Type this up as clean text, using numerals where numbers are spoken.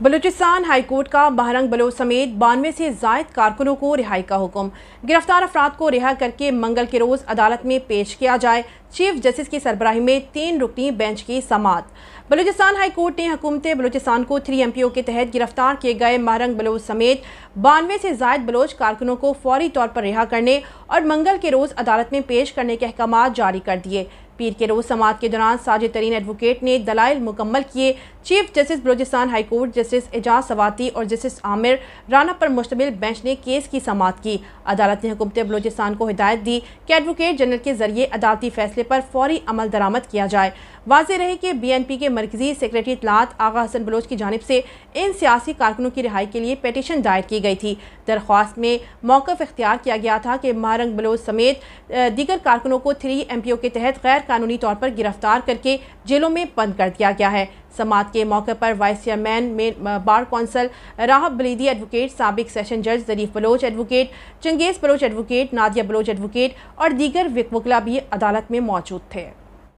Balochistan high court का बहरंग Bloch समेत 92 से जायद कारकुनों को रिहाई का हुक्म। गिरफ्तार अफराद को रिहा करके मंगल के रोज अदालत में पेश किया जाए। चीफ जस्टिस की सरबराही में 3 रुकनी बेंच की समाअत। बलूचिस्तान हाई कोर्ट ने हुकूमत बलूचिस्तान को 3MPO के तहत गिरफ्तार किए गए बहरंग बलोच समेत 92 से जायद बलोच कारकुनों को फौरी तौर पर रिहा करने और मंगल के रोज अदालत में पेश करने के अहकाम जारी कर दिए। पीर के रोज समाअत के दौरान साजिद तरीन एडवोकेट ने दलाइल मुकम्मल किए। Chief justice Balochistan high court justice Ejaz Swati और जस्टिस आमिर राना पर मुश्तमिल बेंच ने केस की समाअत की। अदालत ने हुकूमत बलूचिस्तान को हिदायत दी कि एडवोकेट जनरल के जरिए अदालती फैसले पर फौरी अमल दरामद किया जाए। वाज़ेह रहे कि BNP के मरकजी सेक्रेटरी इत्तलात आगा हसन बलोच की जानिब से इन सियासी कारकुनों की रिहाई के लिए पिटीशन दायर की गई थी। दरख्वास्त में मौक़िफ़ इख्तियार किया गया था कि बहरंग बलोच समेत दीगर कारकुनों को 3MPO के तहत गैर कानूनी तौर पर गिरफ्तार करके जेलों में बंद कर दिया गया है। समाअत के मौके पर वाइस चेयरमैन में bar council Rahab Buledi advocate, साबिक सेशन जज Zarif Baloch advocate, Changez Baloch advocate, Nadia Baloch advocate और दीगर वकील भी अदालत में मौजूद थे।